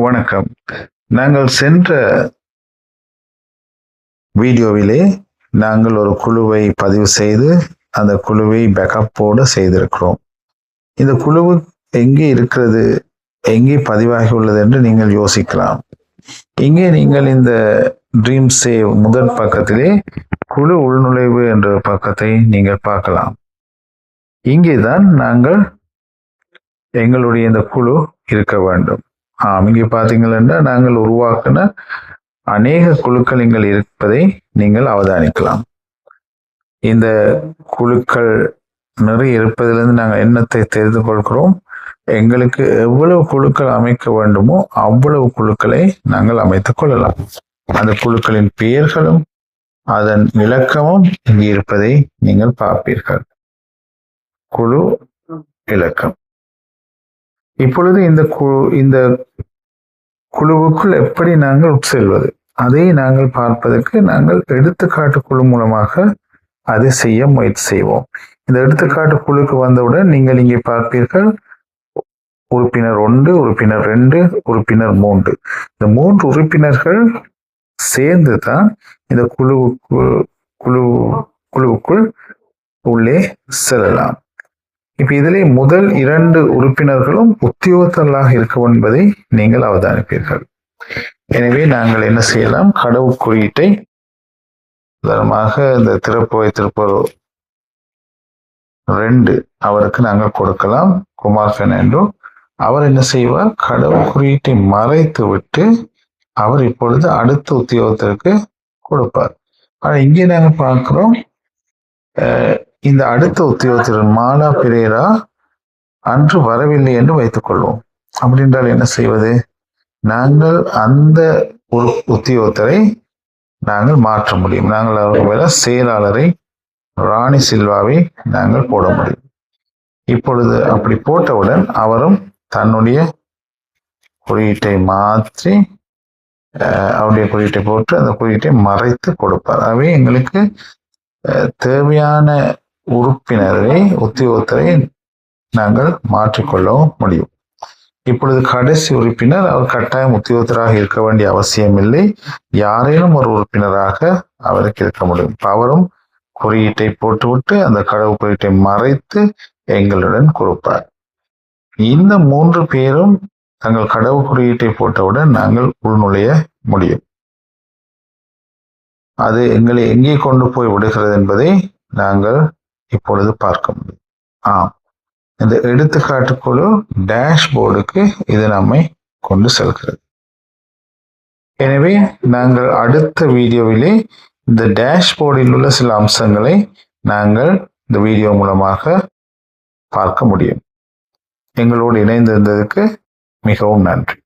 வணக்கம். நாங்கள் சென்ற வீடியோவிலே நாங்கள் ஒரு குழுவை பதிவு செய்து அந்த குழுவை பேக்கப்போடு செய்திருக்கிறோம். இந்த குழு எங்கே இருக்கிறது, எங்கே பதிவாகி உள்ளது என்று நீங்கள் யோசிக்கலாம். இங்கே நீங்கள் இந்த ட்ரீம் சேவ் முதல் பக்கத்திலே குழு உள்நுழைவு என்ற பக்கத்தை நீங்கள் பார்க்கலாம். இங்கேதான் நாங்கள் எங்களுடைய இந்த குழு இருக்க வேண்டும். இங்கே பார்த்தீங்கன்னா நாங்கள் உருவாக்கின அநேக குழுக்கள் இங்கே இருப்பதை நீங்கள் அவதானிக்கலாம். இந்த குழுக்கள் நிறைய இருப்பதிலிருந்து நாங்கள் எண்ணத்தை தெரிந்து கொள்கிறோம். எங்களுக்கு எவ்வளவு குழுக்கள் அமைக்க வேண்டுமோ அவ்வளவு குழுக்களை நாங்கள் அமைத்துக் கொள்ளலாம். அந்த குழுக்களின் பெயர்களும் அதன் விளக்கமும் இங்கே இருப்பதை நீங்கள் பார்ப்பீர்கள். குழு இலக்கம். இப்பொழுது இந்த குழுவுக்குள் எப்படி நாங்கள் உட்செல்வது, அதை நாங்கள் பார்ப்பதற்கு நாங்கள் எடுத்துக்காட்டு குழு மூலமாக அதை செய்ய முயற்சி செய்வோம். இந்த எடுத்துக்காட்டு குழுக்கு வந்தவுடன் நீங்கள் இங்கே பார்ப்பீர்கள் உறுப்பினர் 1, உறுப்பினர் 2, உறுப்பினர் 3. இந்த 3 உறுப்பினர்கள் சேர்ந்து தான் இந்த குழுவுக்குள் உள்ளே செல்லலாம். இப்ப இதிலே முதல் 2 உறுப்பினர்களும் உத்தியோகத்தர்களாக இருக்கும் என்பதை நீங்கள் அவதானிப்பீர்கள். எனவே நாங்கள் என்ன செய்யலாம், கடவுள் குறியீட்டை உதாரணமாக இந்த திறப்பு வைத்திருப்போர் 2 அவருக்கு நாங்கள் கொடுக்கலாம். குமார் பெர்னாண்டோ. அவர் என்ன செய்வார், கடவுள் குறியீட்டை மறைத்து விட்டு அவர் இப்பொழுது அடுத்த உத்தியோகத்திற்கு கொடுப்பார். ஆனா இங்கே நாங்கள் பார்க்கிறோம், இந்த அடுத்த உத்தியோகத்தினர் மாலா பிரேரா அன்று வரவில்லை என்று வைத்துக் கொள்வோம். அப்படி என்றால் என்ன செய்வது, நாங்கள் அந்த ஒரு உத்தியோகத்தரை நாங்கள் மாற்ற முடியும். நாங்கள் அவர்கள் செயலாளரை ராணி சில்வாவை நாங்கள் போட முடியும். இப்பொழுது அப்படி போட்டவுடன் அவரும் தன்னுடைய குறியீட்டை மாற்றி அவருடைய குறியீட்டை போட்டு அந்த குறியீட்டை மறைத்து கொடுப்பார். ஆகவே எங்களுக்கு தேவையான உறுப்பினரை உத்தியோகத்தரை நாங்கள் மாற்றிக்கொள்ளவும் முடியும். இப்பொழுது கடைசி உறுப்பினர் அவர் கட்டாயம் உத்தியோகத்தராக இருக்க வேண்டிய அவசியம் இல்லை. யாரேனும் ஒரு உறுப்பினராக அவருக்கு இருக்க முடியும். அவரும் குறியீட்டை போட்டுவிட்டு அந்த கடவுள் குறியீட்டை மறைத்து எங்களுடன் கொடுப்பார். இந்த 3 பேரும் தங்கள் கடவுள் குறியீட்டை போட்டவுடன் நாங்கள் உள்நுழைய முடியும். அது எங்களை எங்கே கொண்டு போய் விடுகிறது என்பதை நாங்கள் இப்பொழுது பார்க்க முடியும். இந்த எடுத்துக்காட்டு குழு டேஷ்போர்டுக்கு இது நம்மை கொண்டு செல்கிறது. எனவே நாங்கள் அடுத்த வீடியோவிலே இந்த டேஷ்போர்டில் உள்ள சில அம்சங்களை நாங்கள் இந்த வீடியோ மூலமாக பார்க்க முடியும். எங்களோடு இணைந்திருந்ததுக்கு மிகவும் நன்றி.